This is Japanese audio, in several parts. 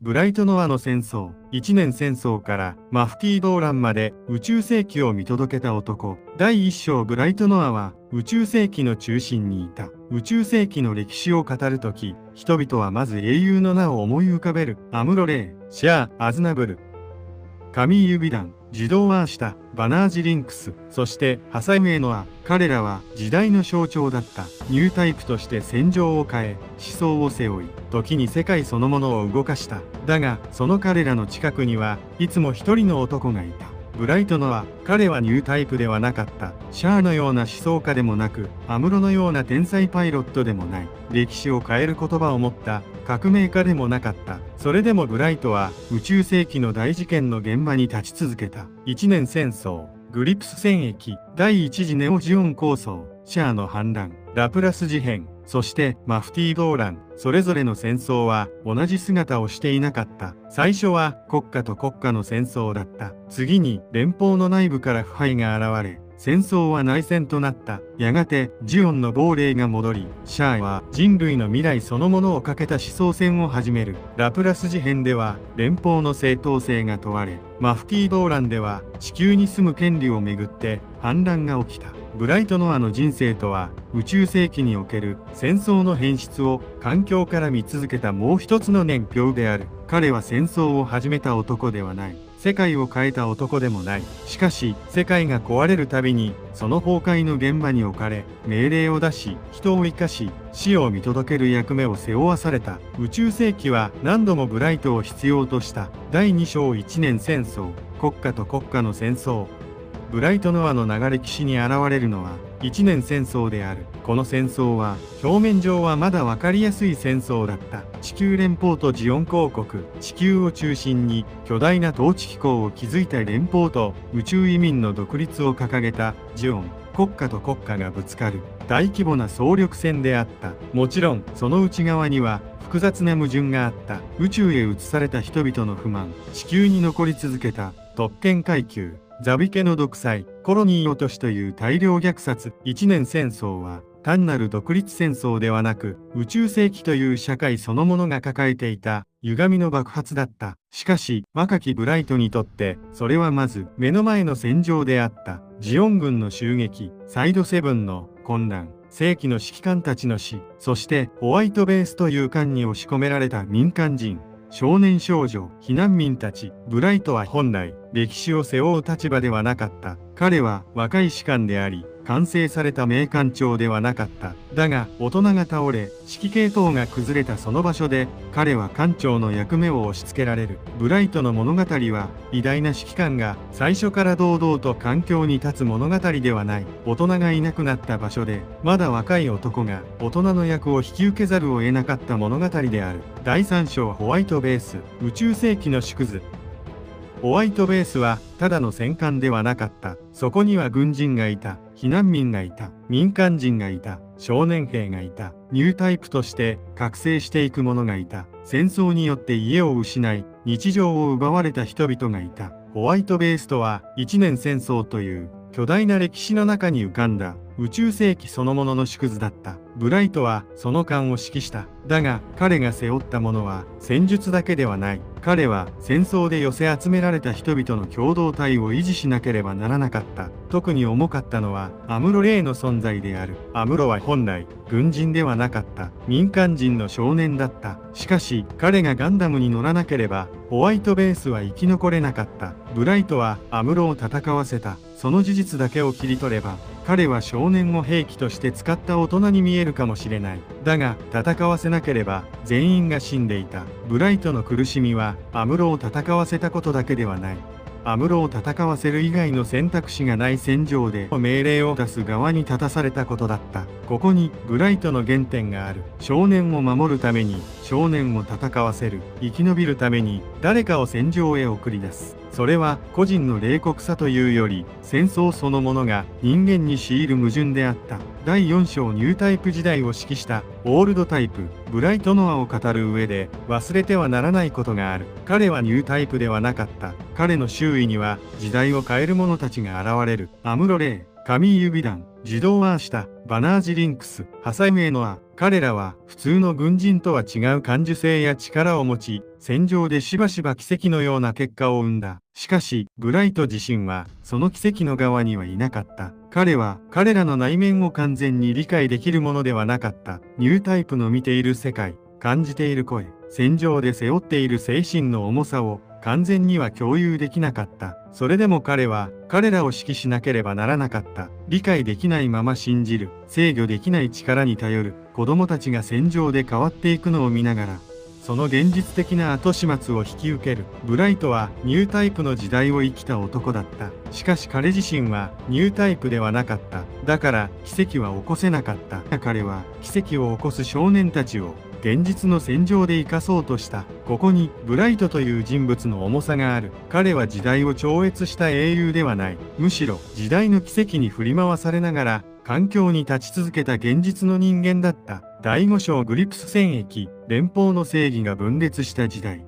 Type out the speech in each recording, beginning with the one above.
ブライト・ノアの戦争、一年戦争からマフティー・ドーランまで宇宙世紀を見届けた男。第一章ブライト・ノアは宇宙世紀の中心にいた。宇宙世紀の歴史を語るとき、人々はまず英雄の名を思い浮かべる。アムロ・レイ、シャア・アズナブル、カミーユ・ビダン、ジドー・アーシタ、バナージ・リンクス、そしてハサウェイ・ノア。彼らは時代の象徴だった。ニュータイプとして戦場を変え、思想を背負い、時に世界そのものを動かした。だが、その彼らの近くにはいつも一人の男がいた。ブライト・ノア。彼はニュータイプではなかった。シャアのような思想家でもなく、アムロのような天才パイロットでもない。歴史を変える言葉を持った革命家でもなかった。それでもブライトは宇宙世紀の大事件の現場に立ち続けた。一年戦争、グリプス戦役、第一次ネオジオン構想、シャアの反乱、ラプラス事変、そしてマフティー・ドーラン。それぞれの戦争は同じ姿をしていなかった。最初は国家と国家の戦争だった。次に連邦の内部から腐敗が現れ、戦争は内戦となった。やがてジオンの亡霊が戻り、シャアは人類の未来そのものをかけた思想戦を始める。ラプラス事変では連邦の正当性が問われ、マフティー・ドーランでは地球に住む権利をめぐって反乱が起きた。ブライト・ノアの人生とは宇宙世紀における戦争の変質を環境から見続けたもう一つの年表である。彼は戦争を始めた男ではない。世界を変えた男でもない。しかし世界が壊れるたびにその崩壊の現場に置かれ、命令を出し人を生かし死を見届ける役目を背負わされた。宇宙世紀は何度もブライトを必要とした。第2章一年戦争、国家と国家の戦争。ブライト・ノアの流れ歴史に現れるのは一年戦争である。この戦争は表面上はまだ分かりやすい戦争だった。地球連邦とジオン公国、地球を中心に巨大な統治機構を築いた連邦と宇宙移民の独立を掲げたジオン、国家と国家がぶつかる大規模な総力戦であった。もちろんその内側には複雑な矛盾があった。宇宙へ移された人々の不満、地球に残り続けた特権階級、ザビ家の独裁、コロニー落としという大量虐殺。一年戦争は単なる独立戦争ではなく、宇宙世紀という社会そのものが抱えていた歪みの爆発だった。しかし若きブライトにとってそれはまず目の前の戦場であった。ジオン軍の襲撃、サイドセブンの混乱、正規の指揮官たちの死、そしてホワイトベースという艦に押し込められた民間人、少年少女、避難民たち。ブライトは本来歴史を背負う立場ではなかった。彼は若い士官であり、完成された名艦長ではなかった。だが大人が倒れ、指揮系統が崩れたその場所で彼は艦長の役目を押し付けられる。ブライトの物語は偉大な指揮官が最初から堂々と環境に立つ物語ではない。大人がいなくなった場所でまだ若い男が大人の役を引き受けざるを得なかった物語である。第3章ホワイトベース、宇宙世紀の縮図。ホワイトベースはただの戦艦ではなかった。そこには軍人がいた、避難民がいた、民間人がいた、少年兵がいた、ニュータイプとして覚醒していく者がいた、戦争によって家を失い日常を奪われた人々がいた。ホワイトベースとは一年戦争という巨大な歴史の中に浮かんだ宇宙世紀そのものの縮図だった。ブライトはその艦を指揮した。だが彼が背負ったものは戦術だけではない。彼は戦争で寄せ集められた人々の共同体を維持しなければならなかった。特に重かったのはアムロ・レイの存在である。アムロは本来軍人ではなかった。民間人の少年だった。しかし彼がガンダムに乗らなければホワイトベースは生き残れなかった。ブライトはアムロを戦わせた。その事実だけを切り取れば彼は少年を兵器として使った大人に見えるかもしれない。だが戦わせなければ全員が死んでいた。ブライトの苦しみはアムロを戦わせたことだけではない。アムロを戦わせる以外の選択肢がない戦場で命令を出す側に立たされたことだった。ここにブライトの原点がある。少年を守るために少年を戦わせる。生き延びるために誰かを戦場へ送り出す。それは個人の冷酷さというより戦争そのものが人間に強いる矛盾であった。第4章ニュータイプ時代を指揮したオールドタイプ、ブライト・ノアを語る上で忘れてはならないことがある。彼はニュータイプではなかった。彼の周囲には時代を変える者たちが現れる。アムロ・レイ、カミーユ・ビダン、ジドー・アーシタ、バナージ・リンクス、ハサウェイ・ノア。彼らは普通の軍人とは違う感受性や力を持ち、戦場でしばしば奇跡のような結果を生んだ。しかし、ブライト自身は、その奇跡の側にはいなかった。彼は、彼らの内面を完全に理解できるものではなかった。ニュータイプの見ている世界、感じている声、戦場で背負っている精神の重さを、完全には共有できなかった。それでも彼は、彼らを指揮しなければならなかった。理解できないまま信じる、制御できない力に頼る、子供たちが戦場で変わっていくのを見ながら、その現実的な後始末を引き受ける。ブライトはニュータイプの時代を生きた男だった。しかし彼自身はニュータイプではなかった。だから奇跡は起こせなかった。彼は奇跡を起こす少年たちを現実の戦場で生かそうとした。ここにブライトという人物の重さがある。彼は時代を超越した英雄ではない。むしろ時代の奇跡に振り回されながら環境に立ち続けた現実の人間だった。第5章グリプス戦役、連邦の正義が分裂した時代。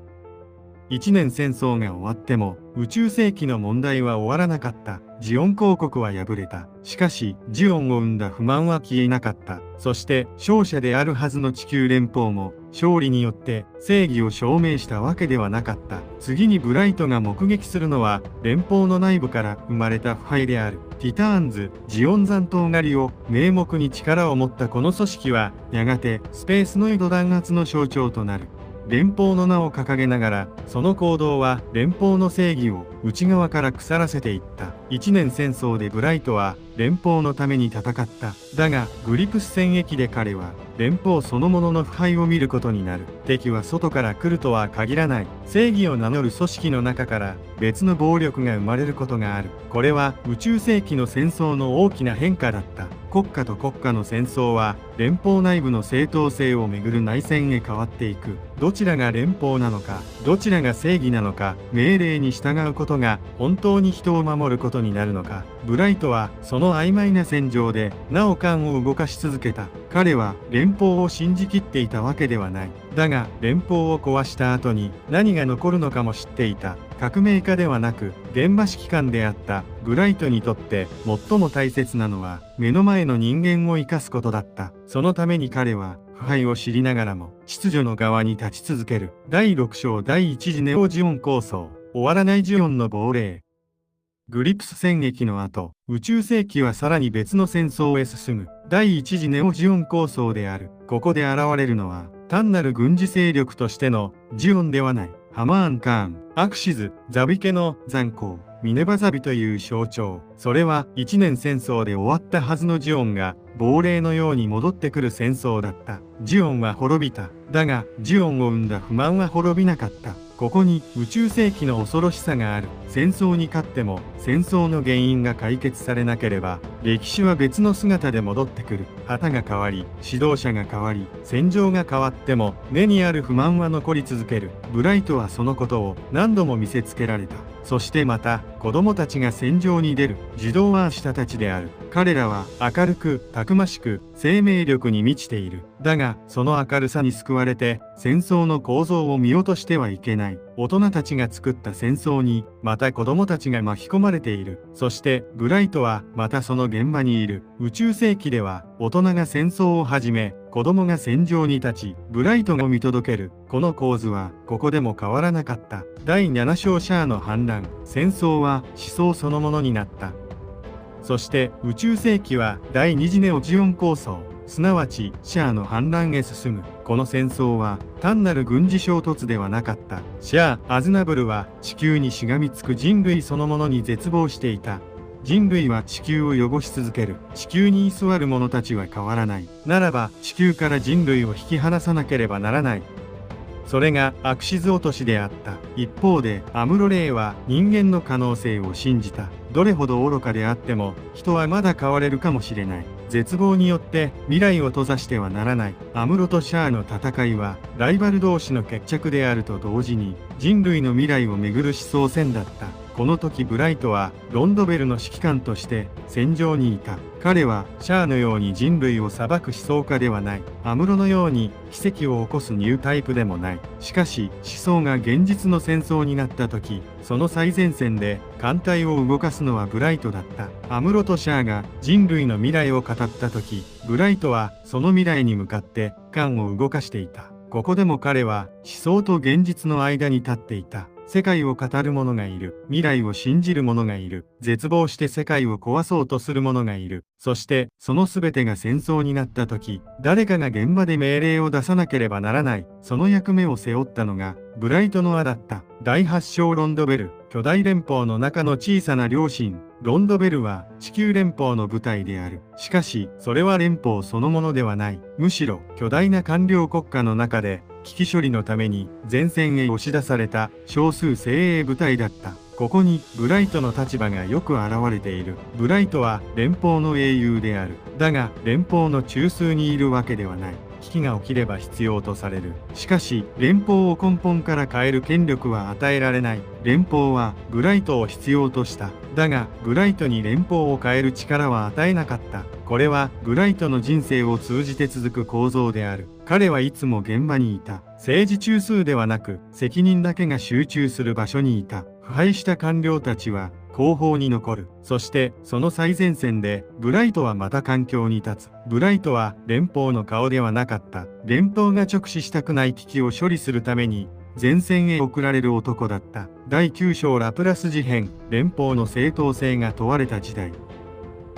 1年戦争が終わっても宇宙世紀の問題は終わらなかった。ジオン公国は敗れた。しかしジオンを生んだ不満は消えなかった。そして勝者であるはずの地球連邦も勝利によって正義を証明したわけではなかった。次にブライトが目撃するのは連邦の内部から生まれた腐敗である。ティターンズ、ジオン残党狩りを名目に力を持ったこの組織はやがてスペースノイド弾圧の象徴となる。連邦の名を掲げながら、その行動は連邦の正義を内側から腐らせていった。1年戦争でブライトは連邦のために戦った。だが、グリプス戦役で彼は連邦そのものの腐敗を見ることになる。敵は外から来るとは限らない。正義を名乗る組織の中から別の暴力が生まれることがある。これは宇宙世紀の戦争の大きな変化だった。国家と国家の戦争は連邦内部の正当性をめぐる内戦へ変わっていく。どちらが連邦なのか、どちらが正義なのか、命令に従うことが本当に人を守ることになるのか。ブライトはその曖昧な戦場でなお艦を動かし続けた。彼は連邦を信じきっていたわけではない。だが連邦を壊した後に何が残るのかも知っていた。革命家ではなく現場指揮官であったブライトにとって最も大切なのは目の前の人間を生かすことだった。そのために彼は腐敗を知りながらも秩序の側に立ち続ける。第6章第1次ネオジオン構想、終わらないジオンの亡霊。グリプス戦役の後、宇宙世紀はさらに別の戦争へ進む。第1次ネオジオン構想である。ここで現れるのは単なる軍事勢力としてのジオンではない。ハマーン・カーン、アクシズ、ザビ家の残光、ミネバザビという象徴。それは1年戦争で終わったはずのジオンが亡霊のように戻ってくる戦争だった。ジオンは滅びた。だがジオンを生んだ不満は滅びなかった。ここに宇宙世紀の恐ろしさがある。戦争に勝っても戦争の原因が解決されなければ歴史は別の姿で戻ってくる。旗が変わり指導者が変わり戦場が変わっても根にある不満は残り続ける。ブライトはそのことを何度も見せつけられた。そしてまた子供たちが戦場に出る。自動アーシタたちである。彼らは明るくたくましく生命力に満ちている。だがその明るさに救われて戦争の構造を見落としてはいけない。大人たちが作った戦争にまた子供たちが巻き込まれている。そしてブライトはまたその現場にいる。宇宙世紀では大人が戦争を始め子供が戦場に立ちブライトが見届ける。この構図はここでも変わらなかった。第7章シャアの反乱。戦争は思想そのものになった。そして宇宙世紀は第2次ネオジオン構想、すなわちシャアの反乱へ進む。この戦争は単なる軍事衝突ではなかった。シャア・アズナブルは地球にしがみつく人類そのものに絶望していた。人類は地球を汚し続ける。地球に居座る者たちは変わらない。ならば地球から人類を引き離さなければならない。それがアクシズ落としであった。一方でアムロレイは人間の可能性を信じた。どれほど愚かであっても人はまだ変われるかもしれない。絶望によって未来を閉ざしてはならない。アムロとシャアの戦いはライバル同士の決着であると同時に人類の未来をめぐる思想戦だった。この時ブライトはロンドベルの指揮官として戦場にいた。彼はシャアのように人類を裁く思想家ではない。アムロのように奇跡を起こすニュータイプでもない。しかし思想が現実の戦争になった時、その最前線で艦隊を動かすのはブライトだった。アムロとシャアが人類の未来を語った時、ブライトはその未来に向かって艦を動かしていた。ここでも彼は思想と現実の間に立っていた。世界を語る者がいる。未来を信じる者がいる。絶望して世界を壊そうとする者がいる。そして、その全てが戦争になった時、誰かが現場で命令を出さなければならない。その役目を背負ったのが、ブライト・ノアだった。第8章ロンドベル。巨大連邦の中の小さな良心。ロンドベルは地球連邦の舞台である。しかし、それは連邦そのものではない。むしろ、巨大な官僚国家の中で、危機処理のために前線へ押し出された少数精鋭部隊だった。ここにブライトの立場がよく現れている。ブライトは連邦の英雄である。だが連邦の中枢にいるわけではない。危機が起きれば必要とされる。しかし連邦を根本から変える権力は与えられない。連邦はブライトを必要とした。だがブライトに連邦を変える力は与えなかった。これはブライトの人生を通じて続く構造である。彼はいつも現場にいた。政治中枢ではなく責任だけが集中する場所にいた。腐敗した官僚たちは後方に残る。そしてその最前線でブライトはまた環境に立つ。ブライトは連邦の顔ではなかった。連邦が直視したくない危機を処理するために前線へ送られる男だった。第9章ラプラス事変。連邦の正当性が問われた時代。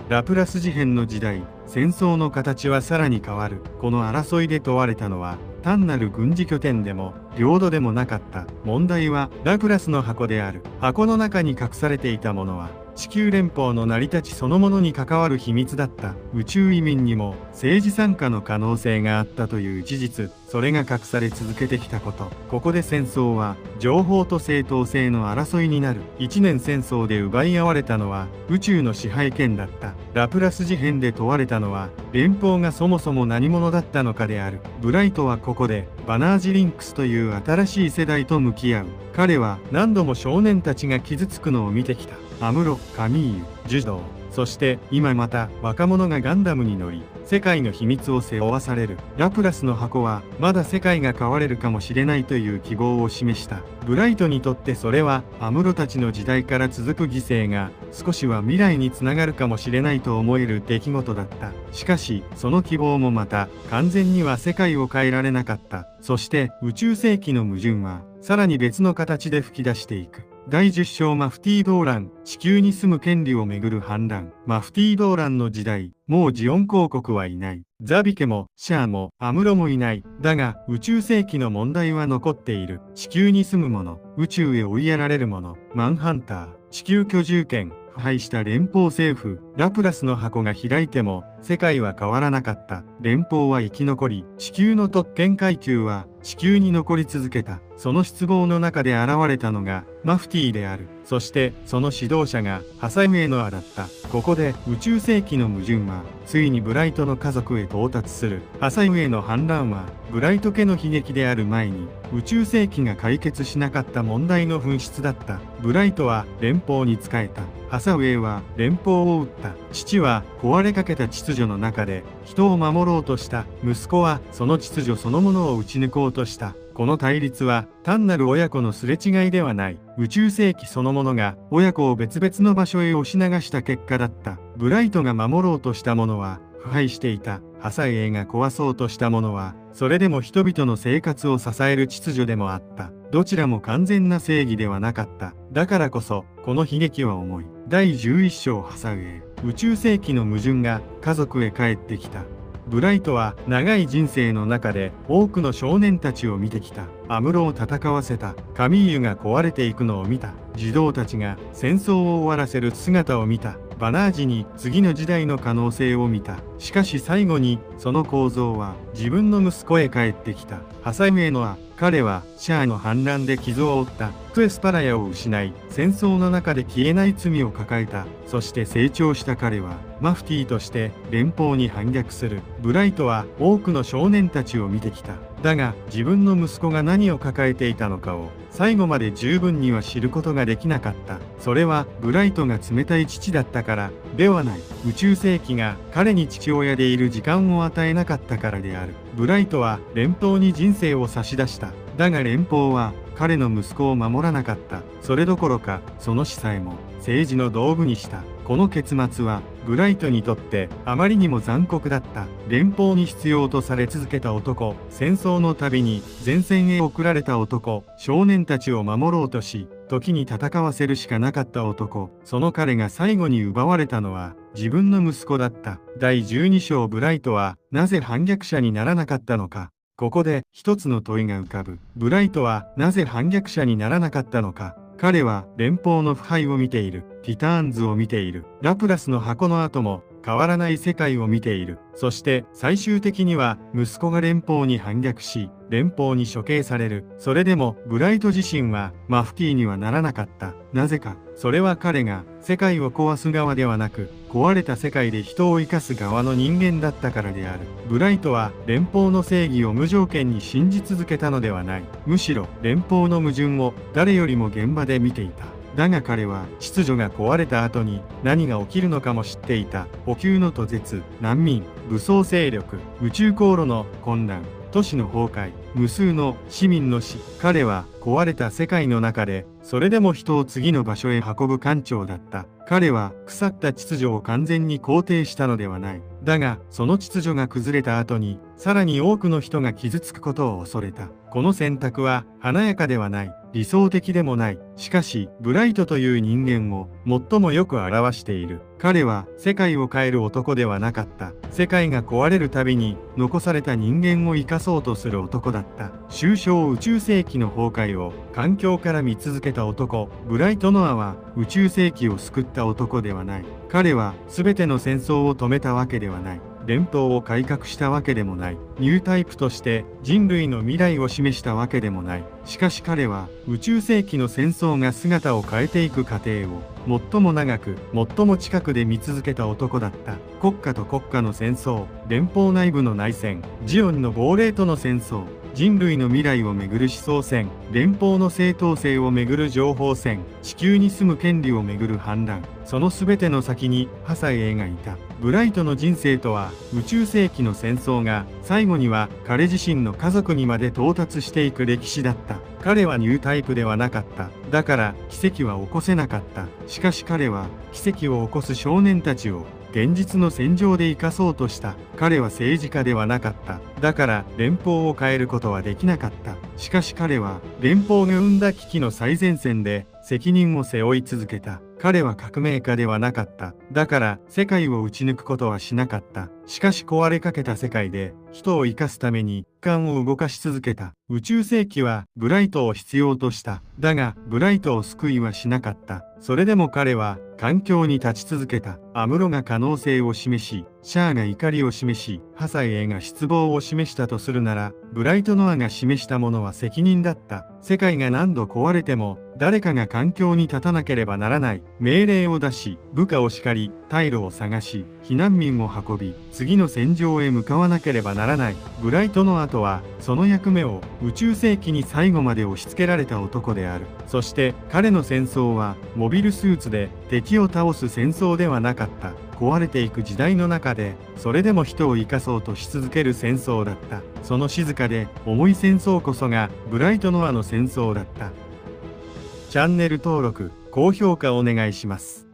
ラプラス事変の時代、戦争の形はさらに変わる。この争いで問われたのは単なる軍事拠点でも領土でもなかった。問題はラプラスの箱である。箱の中に隠されていたものは地球連邦の成り立ちそのものに関わる秘密だった。宇宙移民にも政治参加の可能性があったという事実、それが隠され続けてきたこと。ここで戦争は情報と正当性の争いになる。一年戦争で奪い合われたのは宇宙の支配権だった。ラプラス事変で問われたのは連邦がそもそも何者だったのかである。ブライトはここでバナージリンクスという新しい世代と向き合う。彼は何度も少年たちが傷つくのを見てきた。アムロ、カミーユ、ジュドー、そして今また若者がガンダムに乗り、世界の秘密を背負わされる。ラプラスの箱はまだ世界が変われるかもしれないという希望を示した。ブライトにとってそれはアムロたちの時代から続く犠牲が少しは未来につながるかもしれないと思える出来事だった。しかしその希望もまた完全には世界を変えられなかった。そして宇宙世紀の矛盾はさらに別の形で吹き出していく。第10章マフティー・ドーラン。地球に住む権利をめぐる反乱。マフティー・ドーランの時代、もうジオン公国はいない。ザビ家もシャアもアムロもいない。だが宇宙世紀の問題は残っている。地球に住む者、宇宙へ追いやられる者、マンハンター、地球居住権、腐敗した連邦政府。ラプラスの箱が開いても世界は変わらなかった。連邦は生き残り、地球の特権階級は地球に残り続けた。その失望の中で現れたのがマフティーである。そしてその指導者がハサウェイノアだった。ここで宇宙世紀の矛盾はついにブライトの家族へ到達する。ハサウェイの反乱はブライト家の悲劇である前に宇宙世紀が解決しなかった問題の噴出だった。ブライトは連邦に仕えた。ハサウェイは連邦を撃った。父は壊れかけた秩序の中で人を守ろうとした。息子はその秩序そのものを打ち抜こうとした。この対立は単なる親子のすれ違いではない。宇宙世紀そのものが親子を別々の場所へ押し流した結果だった。ブライトが守ろうとしたものは腐敗していた。ハサウェイが壊そうとしたものはそれでも人々の生活を支える秩序でもあった。どちらも完全な正義ではなかった。だからこそこの悲劇は重い。第11章ハサウェイ。宇宙世紀の矛盾が家族へ帰ってきた。ブライトは長い人生の中で多くの少年たちを見てきた。アムロを戦わせた。カミーユが壊れていくのを見た。児童たちが戦争を終わらせる姿を見た。バナージに次の時代の可能性を見た。しかし最後にその構造は自分の息子へ帰ってきた。ハサウェイノア。彼はシャアの反乱で傷を負った。クエスパラヤを失い戦争の中で消えない罪を抱えた。そして成長した彼はマフティーとして連邦に反逆する。ブライトは多くの少年たちを見てきた。だが自分の息子が何を抱えていたのかを最後まで十分には知ることができなかった。それはブライトが冷たい父だったからではない。宇宙世紀が彼に父親でいる時間を与えなかったからである。ブライトは連邦に人生を差し出した。だが連邦は彼の息子を守らなかった。それどころかその死さえも政治の道具にした。この結末はブライトにとってあまりにも残酷だった。連邦に必要とされ続けた男、戦争のたびに前線へ送られた男、少年たちを守ろうとし時に戦わせるしかなかった男、その彼が最後に奪われたのは自分の息子だった。第12章ブライトはなぜ反逆者にならなかったのか。ここで一つの問いが浮かぶ。ブライトはなぜ反逆者にならなかったのか。彼は連邦の腐敗を見ている。ティターンズを見ている。ラプラスの箱の後も変わらない世界を見ている。そして最終的には息子が連邦に反逆し、連邦に処刑される。それでもブライト自身はマフティーにはならなかった。なぜか。それは彼が世界を壊す側ではなく、壊れた世界で人を生かす側の人間だったからである。ブライトは連邦の正義を無条件に信じ続けたのではない。むしろ連邦の矛盾を誰よりも現場で見ていた。だが彼は秩序が壊れた後に何が起きるのかも知っていた。補給の途絶、難民、武装勢力、宇宙航路の混乱、都市の崩壊、無数の市民の死。彼は壊れた世界の中でそれでも人を次の場所へ運ぶ艦長だった。彼は腐った秩序を完全に肯定したのではない。だがその秩序が崩れた後にさらに多くの人が傷つくことを恐れた。この選択は華やかではない。理想的でもない。しかしブライトという人間を最もよく表している。彼は世界を変える男ではなかった。世界が壊れるたびに残された人間を生かそうとする男だった。終章宇宙世紀の崩壊を環境から見続けた男、ブライト・ノアは宇宙世紀を救った男ではない。彼は全ての戦争を止めたわけではない。連邦を改革したわけでもない。ニュータイプとして人類の未来を示したわけでもない。しかし彼は宇宙世紀の戦争が姿を変えていく過程を最も長く最も近くで見続けた男だった。国家と国家の戦争、連邦内部の内戦、ジオンの亡霊との戦争、人類の未来をめぐる思想戦、連邦の正当性をめぐる情報戦、地球に住む権利をめぐる反乱、その全ての先にハサウェイがいた。ブライトの人生とは宇宙世紀の戦争が最後には彼自身の家族にまで到達していく歴史だった。彼はニュータイプではなかった。だから奇跡は起こせなかった。しかし彼は奇跡を起こす少年たちを現実の戦場で生かそうとした。彼は政治家ではなかった。だから連邦を変えることはできなかった。しかし彼は連邦が生んだ危機の最前線で責任を背負い続けた。彼は革命家ではなかった。だから世界を打ち抜くことはしなかった。しかし壊れかけた世界で人を生かすために艦を動かし続けた。宇宙世紀はブライトを必要とした。だがブライトを救いはしなかった。それでも彼は環境に立ち続けた。アムロが可能性を示し、シャアが怒りを示し、ハサウェイが失望を示したとするなら、ブライト・ノアが示したものは責任だった。世界が何度壊れても、誰かが環境に立たなければならない。命令を出し、部下を叱り、退路を探し、避難民を運び、次の戦場へ向かわなければならない。ブライト・ノアとは、その役目を宇宙世紀に最後まで押し付けられた男である。そして彼の戦争は、モビルスーツで敵を倒す戦争ではなかった。壊れていく時代の中で、それでも人を生かそうとし続ける戦争だった。その静かで重い戦争こそが、ブライト・ノアの戦争だった。チャンネル登録、高評価お願いします。